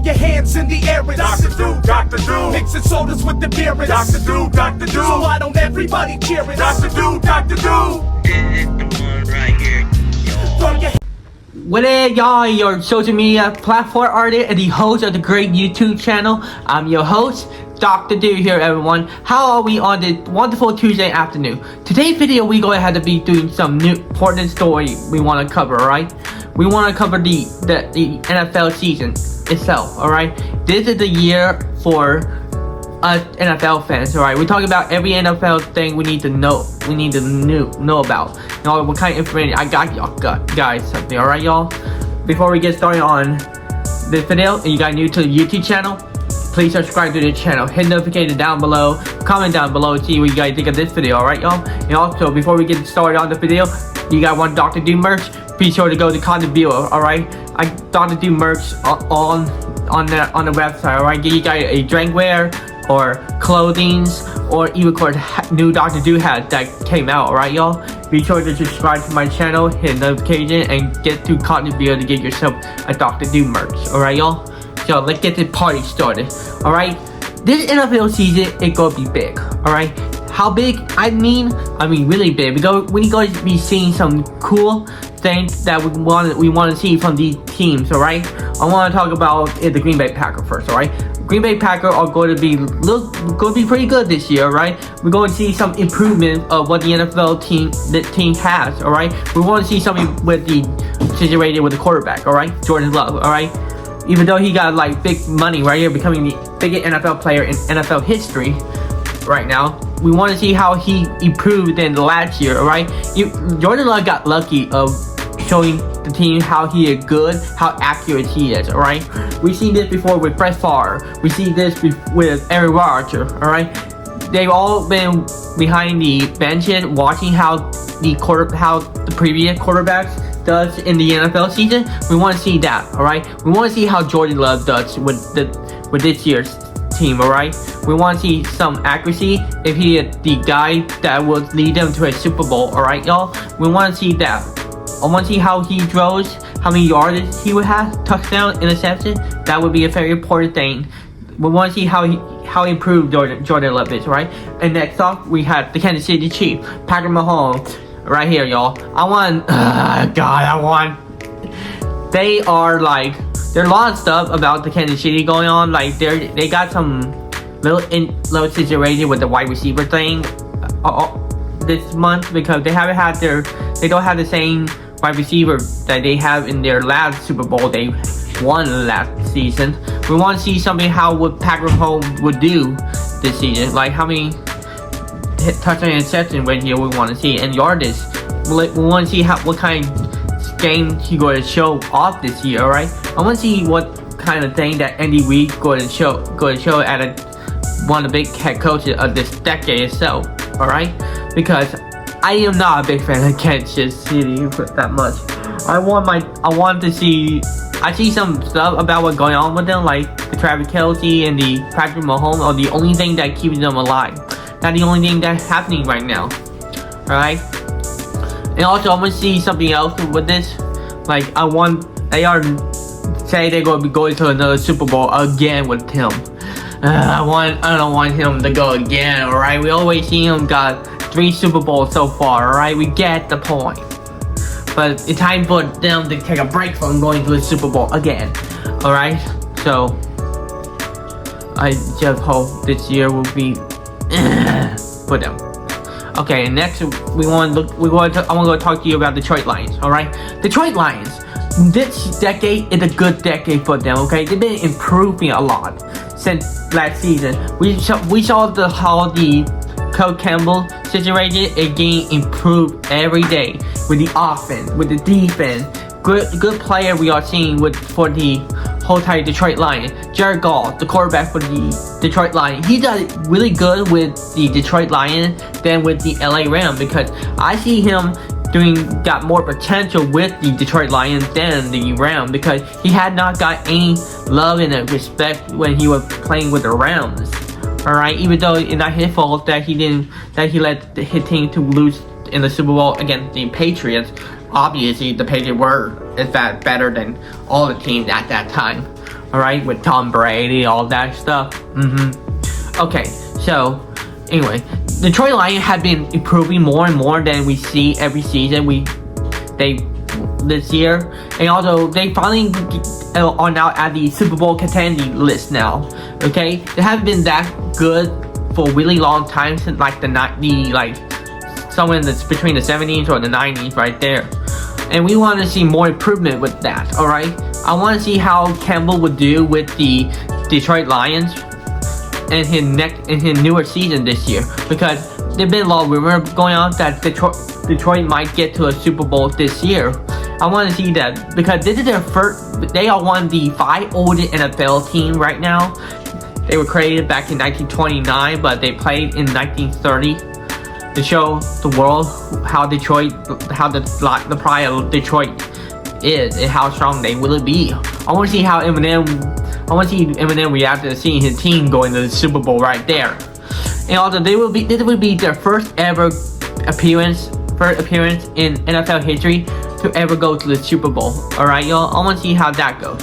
your hands in the air. It's Dr. Doom, Dr. Doom. mixing sodas with the beer. It's Dr. Doom, Dr. Doom. so why don't everybody cheer it? Dr. Doom, Dr. Doom. This is the one right here. Throw your What is y'all, your social media platform artist and the host of the great YouTube channel. I'm your host, Dr. Do here, everyone. How are we on this wonderful Tuesday afternoon? Today's video, we go ahead to be doing some new important story we want to cover, alright? We want to cover the NFL season itself, alright? This is the year for us NFL fans, alright? We're talking about every NFL thing we need to know. We need to know about. Y'all, what kind of information I got y'all guys something, alright, y'all? Before we get started on this video, and you guys new to the YouTube channel, please subscribe to the channel, hit notification down below, comment down below, see what you guys think of this video, alright, y'all? And also, before we get started on the video, you guys want Dr. Do merch? Be sure to go to Content Viewer, alright? I Dr. Do merch on the website, alright? Give you guys a drinkware or clothings or even new Dr. Do hat that came out, alright, y'all? Be sure to subscribe to my channel, hit notification, and get to Content Viewer to get yourself a Dr. Do merch, alright, y'all? So let's get this party started, alright? This NFL season, it's gonna be big, alright? How big? I mean really big. We're going to be seeing some cool things that we want to see from these teams, alright? I want to talk about the Green Bay Packers first, alright? Green Bay Packers are going to be pretty good this year, right? We're going to see some improvement of what the NFL team has, alright? We want to see something with the situation with the quarterback, alright? Jordan Love, alright? Even though he got like big money right here, becoming the biggest NFL player in NFL history right now, we want to see how he improved than the last year, alright? Jordan Love got lucky of showing the team how he is good, how accurate he is, alright? We've seen this before with Brett Favre. We see this with Aaron Rodgers, alright? They've all been behind the benches watching how the previous quarterbacks does in the NFL season. We want to see that, alright? We want to see how Jordan Love does with this year's team, alright? We want to see some accuracy if he is the guy that will lead them to a Super Bowl, alright, y'all? We want to see that. I want to see how he throws, how many yards he would have, touchdown, interception. That would be a very important thing. We want to see how improved Jordan Love is, right? And next up, we have the Kansas City Chiefs, Patrick Mahomes, right here, y'all. They are like, there's a lot of stuff about the Kansas City going on. Like they got some little situation with the wide receiver thing this month because they don't have the same wide receiver that they have in their last Super Bowl they won last season. We want to see something how what Patrick Mahomes would do this season, like how many touchdown interception right here we want to see, and yardage. We want to see what kind of game he's going to show off this year, alright? I want to see what kind of thing that Andy Reid going to show at one of the big head coaches of this decade itself, alright? Because I am not a big fan of Kansas City that much. I see some stuff about what's going on with them, like the Travis Kelce and the Patrick Mahomes are the only thing that keeps them alive. That's the only thing that's happening right now, alright? And also, I want to see something else with this. Like, they say they're going to be going to another Super Bowl again with him. I don't want him to go again, alright? We always see him got 3 Super Bowls so far, alright? We get the point. But it's time for them to take a break from going to a Super Bowl again, alright? So, I just hope this year will be for them. Okay, next I want to talk to you about Detroit Lions, alright? Detroit Lions, this decade is a good decade for them, okay? They've been improving a lot since last season. We saw how the Coach Campbell situation is getting improved every day with the offense, with the defense. Good player we are seeing for the whole entire Detroit Lions. Jared Goff, the quarterback for the Detroit Lions, he does really good with the Detroit Lions than with the LA Rams because I see him got more potential with the Detroit Lions than the Rams because he had not got any love and respect when he was playing with the Rams. Alright, even though it's not his fault that he let his team to lose in the Super Bowl against the Patriots. Obviously, the Patriots were in fact better than all the teams at that time. Alright, with Tom Brady, all that stuff. Okay, so anyway, Detroit Lions have been improving more and more than we see every season. This year, and also they finally are now at the Super Bowl contending list now. Okay, they haven't been that good for a really long time since like somewhere that's between the 70s or the 90s right there. And we want to see more improvement with that. All right, I want to see how Campbell would do with the Detroit Lions in his newer season this year, because there's been a lot of rumors going on that Detroit might get to a Super Bowl this year. I want to see that because this is their first. They are one of the 5 oldest NFL teams right now. They were created back in 1929, but they played in 1930 to show the world how the pride of Detroit is and how strong they will be. I want to see how Eminem react to seeing his team going to the Super Bowl right there. And also, this will be their first appearance in NFL history to ever go to the Super Bowl. Alright, y'all? I want to see how that goes.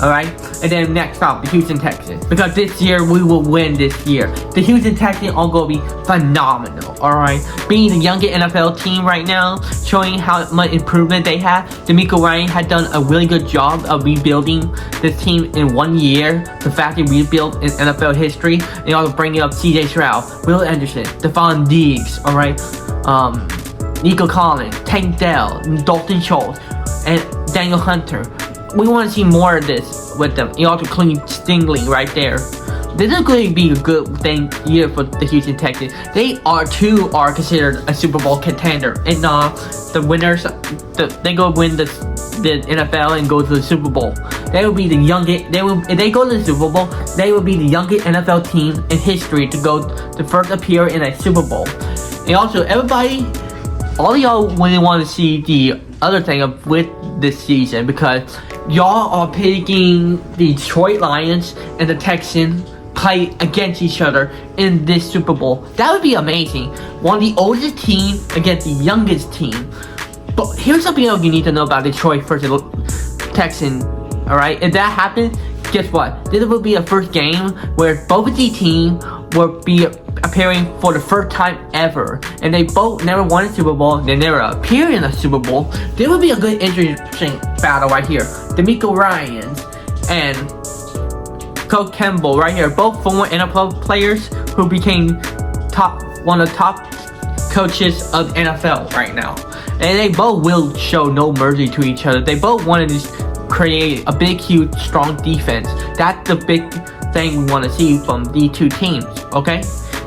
Alright? And then next up, the Houston Texans. Because this year, we will win this year. The Houston Texans are going to be phenomenal. Alright? Being the youngest NFL team right now, showing how much improvement they have. DeMeco Ryan had done a really good job of rebuilding this team in 1 year. The fastest rebuild in NFL history. And also bringing up CJ Stroud, Will Anderson, Stephon Diggs. Alright? Nico Collins, Tank Dell, Dalton Schultz, and Daniel Hunter. We want to see more of this with them. You also including Stingley right there. This is going to be a good year for the Houston Texans. They are considered a Super Bowl contender, and the winners, they go win the NFL and go to the Super Bowl. They will be the youngest. If they go to the Super Bowl, they will be the youngest NFL team in history to first appear in a Super Bowl. And also, all of y'all really want to see the other thing with this season, because y'all are picking the Detroit Lions and the Texans play against each other in this Super Bowl. That would be amazing. One of the oldest team against the youngest team. But here's something else you need to know about Detroit versus Texans. Alright, if that happens, guess what? This will be a first game where both of the teams will be appearing for the first time ever, and they both never won a Super Bowl. They never appeared in a Super Bowl. There will be a good, interesting battle right here. DeMeco Ryan and Coach Campbell right here, both former NFL players who became one of the top coaches of the NFL right now, and they both will show no mercy to each other. They both wanted to create a big, huge, strong defense. That's the big thing we want to see from these two teams. Okay.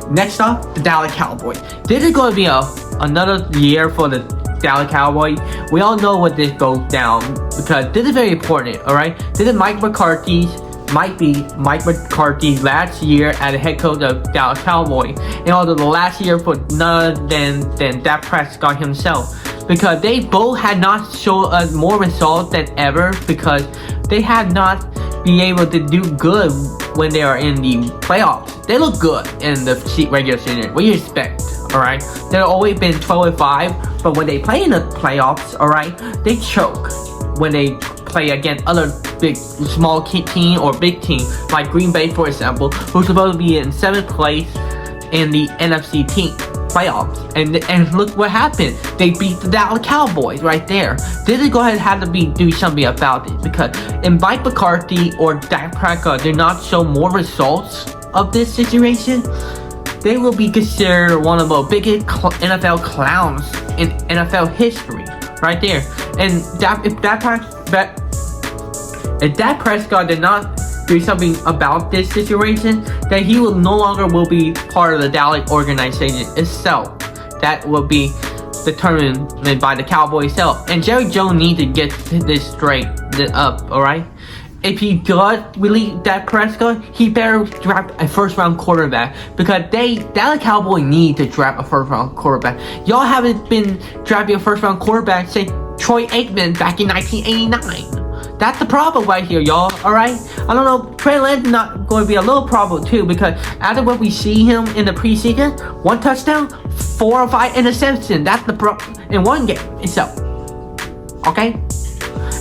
Next up, the Dallas Cowboys. This is going to be another year for the Dallas Cowboys. We all know what this goes down, because this is very important, alright? This is might be Mike McCarthy's last year as the head coach of Dallas Cowboys. And also the last year for none other than Dak Prescott himself. Because they both had not shown us more results than ever, because they had not been able to do good when they are in the playoffs. They look good in the regular season. What do you expect? Alright? They've always been 12-5, but when they play in the playoffs, alright, they choke when they play against other small team or big team, like Green Bay, for example, who's supposed to be in 7th place in the NFC team playoffs. And look what happened. They beat the Dallas Cowboys right there. This is going to have to do something about it, because if Mike McCarthy or Dak Prescott do not show more results of this situation, they will be considered one of the biggest NFL clowns in NFL history right there. And if Dak Prescott did not do something about this situation, then he will no longer be part of the Dallas organization itself. That will be determined by the Cowboys itself. And Jerry Jones needs to get this straight up, alright? If he does release Dak Prescott, he better draft a first-round quarterback, because Dallas Cowboys need to draft a first-round quarterback. Y'all haven't been drafting a first-round quarterback since Troy Aikman back in 1989. That's the problem right here, y'all, alright? I don't know, Trey Lance is not going to be a little problem too, because after what we see him in the preseason, 1 touchdown, 4 or 5 interceptions. That's the problem in one game itself. Okay?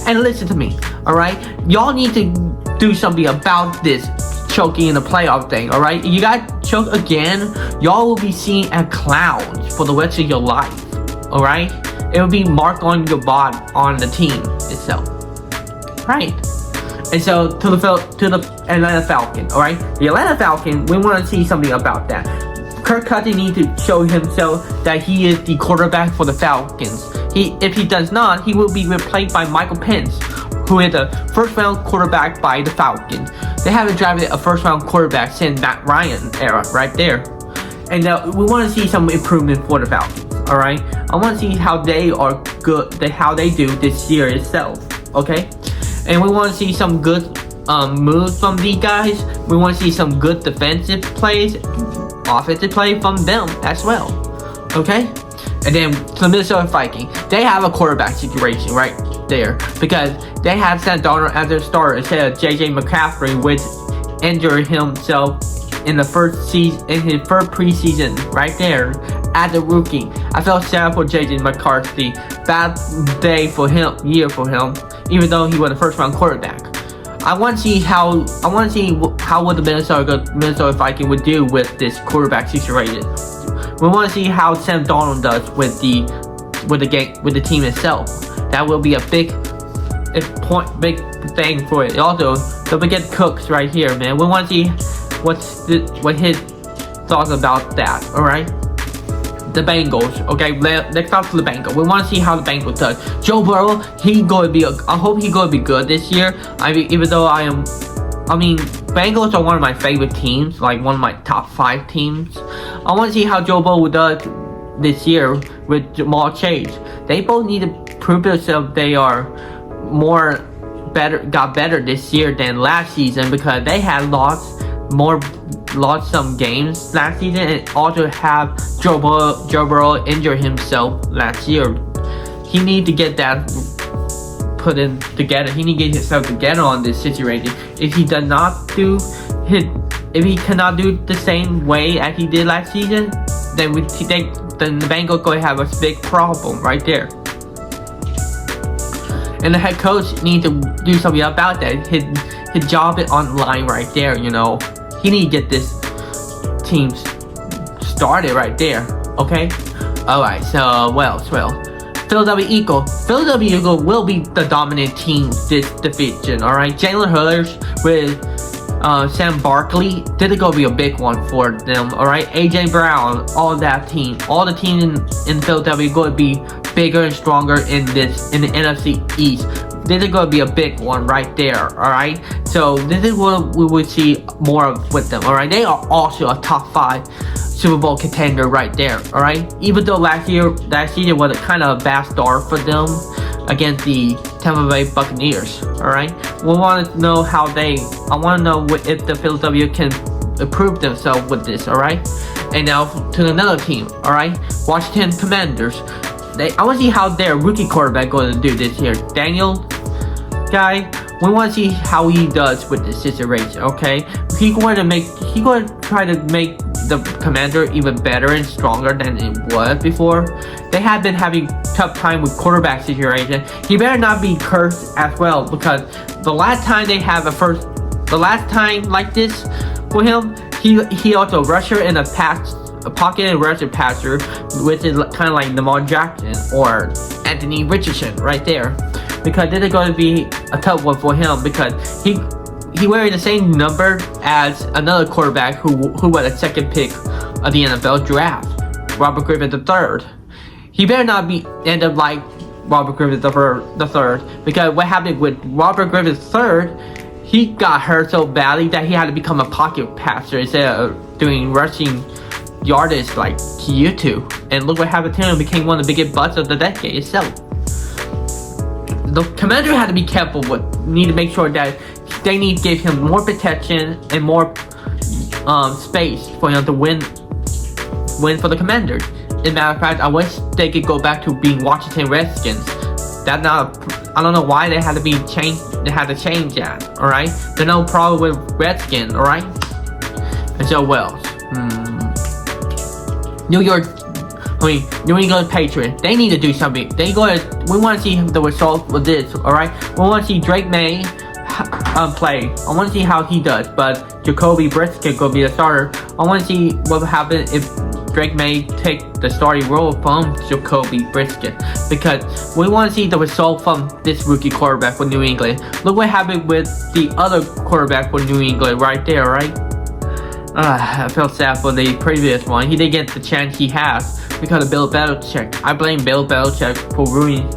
And listen to me, alright? Y'all need to do something about this choking in the playoff thing, alright? If you guys choke again, y'all will be seen as clowns for the rest of your life, alright? It will be marked on your body, on the team itself, right? And so to the Atlanta Falcons, alright? The Atlanta Falcons, we want to see something about that. Kirk Cousins needs to show himself that he is the quarterback for the Falcons. If he does not, he will be replaced by Michael Penix, who is a first-round quarterback by the Falcons. They haven't drafted a first-round quarterback since Matt Ryan era, right there. And we want to see some improvement for the Falcons, alright? I want to see how they are good, how they do this year itself, okay? And we want to see some good moves from these guys. We want to see some good defensive plays, offensive play from them as well, okay? And then the Minnesota Vikings, they have a quarterback situation right there because they have Sam Darnold as their starter instead of JJ McCaffrey, which injured himself in the first season, in his first preseason right there as a rookie. I felt sad for JJ McCarthy. Bad day for him, year for him, even though he was a first-round quarterback. I want to see how what the Minnesota Vikings would do with this quarterback situation. We want to see how Sam Darnold does with the team itself. That will be a big thing for it. Also, don't forget Cooks right here, man. We want to see what his thoughts about that. All right. The Bengals. Okay, let's talk to the Bengals. We want to see how the Bengals does. Joe Burrow, I hope he's going to be good this year. I mean, even though Bengals are one of my favorite teams, like one of my top 5 teams. I want to see how Joe Burrow does this year with Ja'Marr Chase. They both need to prove themselves. They are got better this year than last season because they had lost some games last season, and also have Joe Burrow injure himself last year. He need to get that put in together. He need to get himself together on this situation. If he cannot do the same way as he did last season, then the Bengals going to have a big problem right there. And the head coach needs to do something about that. His job is on the line right there, you know. He need to get this team started right there, okay? Alright, so, well, Philadelphia Eagles. Philadelphia Eagles will be the dominant team this division, alright? Jalen Hurts with Sam Barkley, this is going to be a big one for them, alright? AJ Brown, all the teams in Philadelphia are going to be bigger and stronger in the NFC East. This is going to be a big one right there, alright? So this is what we would see more of with them, alright? They are also a top 5 Super Bowl contender right there, alright? Even though last season was a kind of a bad start for them against the Tampa Bay Buccaneers, alright? We want to know I want to know if the Philadelphia can improve themselves with this, alright? And now to another team, alright? Washington Commanders. I want to see how their rookie quarterback going to do this year. Daniel guy, we want to see how he does with this situation, okay? He's going to try to make the Commander even better and stronger than it was before. They have been having tough time with quarterback situation. He better not be cursed as well, because the last time like this for him, he also rusher in a pocket and rusher passer, which is kind of like Lamar Jackson or Anthony Richardson right there, because this is going to be a tough one for him because he wearing the same number as another quarterback who was a second pick of the NFL draft, Robert Griffin III. He better not end up like Robert Griffin III, because what happened with Robert Griffin III, he got hurt so badly that he had to become a pocket passer instead of doing rushing yardage like he used to. And look what happened to him, became one of the biggest busts of the decade itself. The Commander had to be careful need to make sure that they need to give him more protection and more space for him to win for the Commanders. As a matter of fact, I wish they could go back to being Washington Redskins. I don't know why they had to change that, alright? There's no problem with Redskins, alright? And so, New England Patriots, they need to do something. We want to see the result with this, alright? We want to see Drake May, play. I want to see how he does. But Jacoby Brisket gonna be the starter. I want to see what will happen if Drake May take the starting role from Jacoby Brisket, because we want to see the result from this rookie quarterback for New England. Look what happened with the other quarterback for New England right there, right? I felt sad for the previous one. He didn't get the chance he has because of Bill Belichick. I blame Bill Belichick for ruining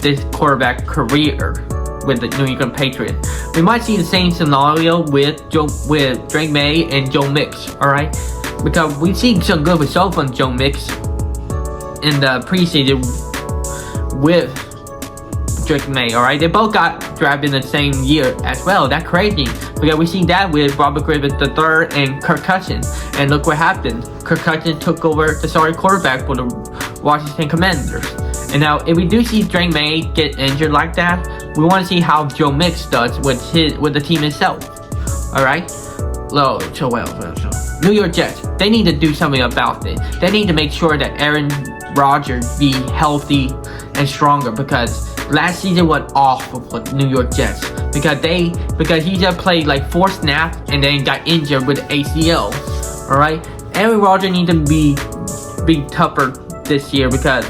this quarterback career with the New England Patriots. We might see the same scenario with Drake May and Joe Mix, alright? Because we've seen some good results from Joe Mix in the preseason with Drake May, alright? They both got drafted in the same year as well. That's crazy. Because we seen that with Robert Griffin III and Kirk Cousins. And look what happened. Kirk Cousins took over the starting quarterback for the Washington Commanders. And now, if we do see Drake May get injured like that, we want to see how Joe Mix does with the team itself. Alright? New York Jets, they need to do something about it. They need to make sure that Aaron Rodgers be healthy and stronger, because last season was awful for New York Jets because he just played like 4 snaps and then got injured with ACL. Alright? Aaron Rodgers need to be tougher this year, because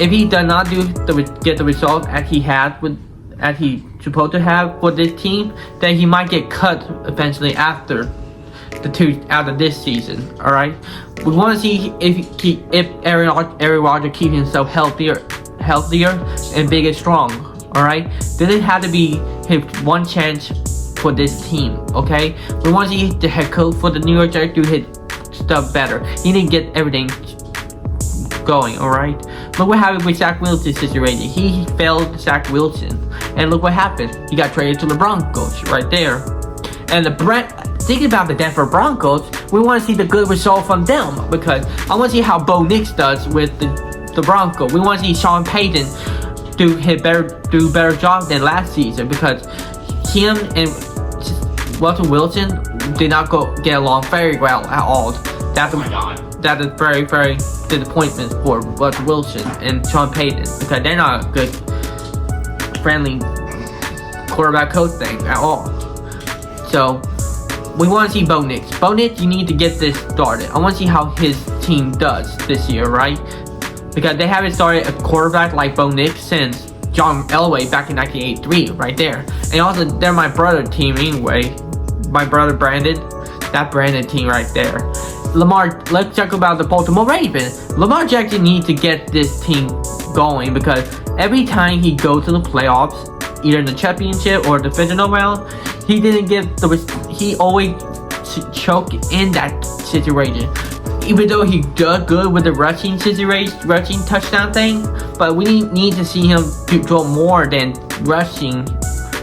if he does not get the result as he's supposed to have for this team, then he might get cut eventually after this season. All right, we want to see if Aaron Rodgers keeps himself healthier and big and strong. All right, this has to be his one chance for this team. Okay, we want to see the head coach for the New York Jets do his stuff better. He need to get everything going. All right, look what happened with Zach Wilson's situation. He failed Zach Wilson, and look what happened. He got traded to the Broncos right there. And thinking about the Denver Broncos, we want to see the good result from them, because I want to see how Bo Nix does with the Broncos. We want to see Sean Payton do better job than last season, because him and Russell Wilson did not get along very well at all. That is very, very disappointment for Russell Wilson and Sean Payton, because they're not a good, friendly quarterback coach thing at all. So we want to see Bo Nix. Bo Nix, you need to get this started. I want to see how his team does this year, right? Because they haven't started a quarterback like Bo Nix since John Elway back in 1983, right there. And also, they're my brother team anyway. My brother Brandon, that Brandon team right there. Let's talk about the Baltimore Ravens. Lamar Jackson needs to get this team going, because every time he goes to the playoffs, either in the championship or divisional round, he always choke in that situation. Even though he does good with the rushing touchdown thing, but we need to see him do more than rushing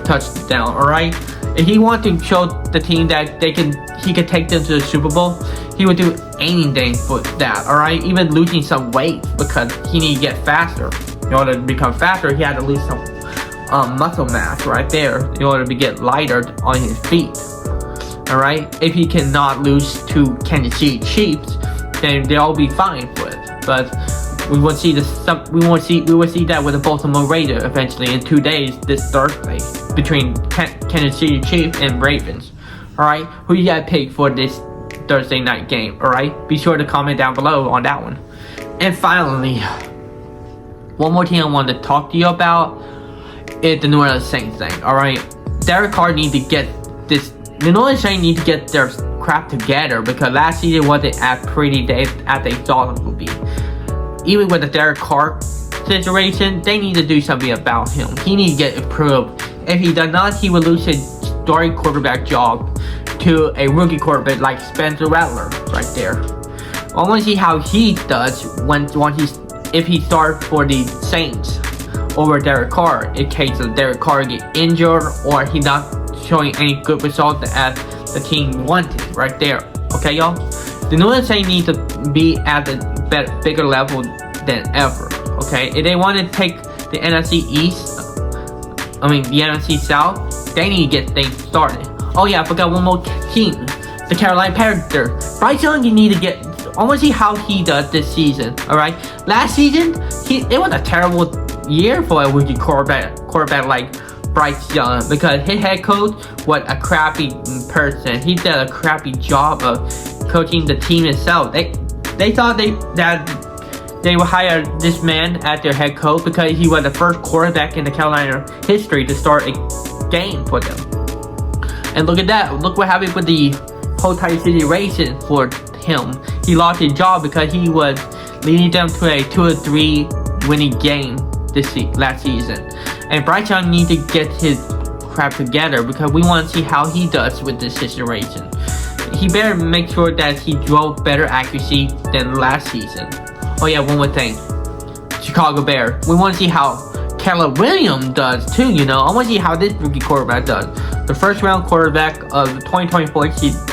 touchdown. All right, if he wants to show the team that he can take them to the Super Bowl, he would do anything for that. All right, even losing some weight, because he need to get faster. In order to become faster, he had to lose some muscle mass right there in order to get lighter on his feet. All right, if he cannot lose to Kansas City Chiefs, then they'll be fine for it. But we will see we will see that with the Baltimore Raiders eventually in 2 days, this Thursday, between Kansas City Chiefs and Ravens. All right, who you got picked for this Thursday night game? All right, be sure to comment down below on that one. And finally, one more thing I want to talk to you about is the New Orleans Saints thing. All right, Derek Carr need to get this. The New Orleans Saints need to get their crap together, because last season wasn't as pretty as they thought it would be. Even with the Derek Carr situation, they need to do something about him. He needs to get improved. If he does not, he will lose his starting quarterback job to a rookie quarterback like Spencer Rattler right there. I want to see how he does if he starts for the Saints over Derek Carr, in case of Derek Carr get injured or he not showing any good results as the team wanted right there. Okay, y'all? The New Orleans Saints need to be at a bigger level than ever. Okay, if they want to take the NFC the NFC South, they need to get things started. Oh yeah, I forgot one more team, the Carolina Panthers. Bryce Young, you need to get. I want to see how he does this season. All right, last season it was a terrible year for a rookie quarterback like Bryce Young because his head coach was a crappy person. He did a crappy job of coaching the team itself. They thought that they would hire this man as their head coach because he was the first quarterback in the Carolina history to start a game for them. And look at that. Look what happened with the whole entire situation for him. He lost his job because he was leading them to a 2-3 winning game last season. And Bryce Young needs to get his crap together because we want to see how he does with this situation. He better make sure that he drove better accuracy than last season. Oh yeah, one more thing. Chicago Bear. We want to see how Caleb Williams does too, you know. I want to see how this rookie quarterback does. The first round quarterback of the 2024 season.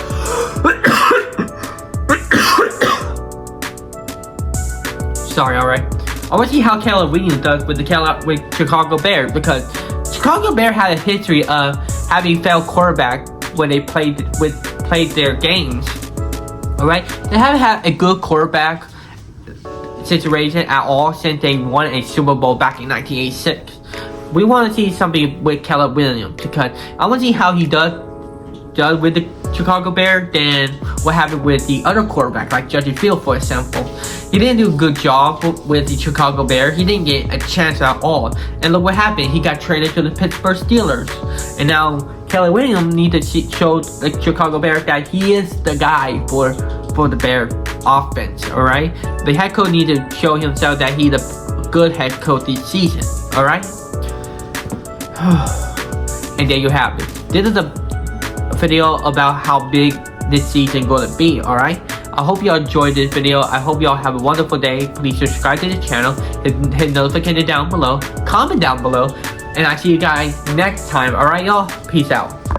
Sorry, alright. I want to see how Caleb Williams does with Chicago Bears because Chicago Bears had a history of having failed quarterback when they played their games. Alright? They haven't had a good quarterback situation at all since they won a Super Bowl back in 1986. We want to see something with Caleb Williams because I want to see how he does with the Chicago Bears than what happened with the other quarterback like Justin Fields, for example. He didn't do a good job with the Chicago Bears. He didn't get a chance at all. And look what happened. He got traded to the Pittsburgh Steelers. And now Caleb Williams needs to show the Chicago Bears that he is the guy for the Bears offense, alright? The head coach needs to show himself that he's a good head coach this season, alright? And there you have it. This is a video about how big this season gonna be, alright? I hope y'all enjoyed this video. I hope y'all have a wonderful day. Please subscribe to the channel, hit notification down below, comment down below, and I see you guys next time, alright y'all? Peace out.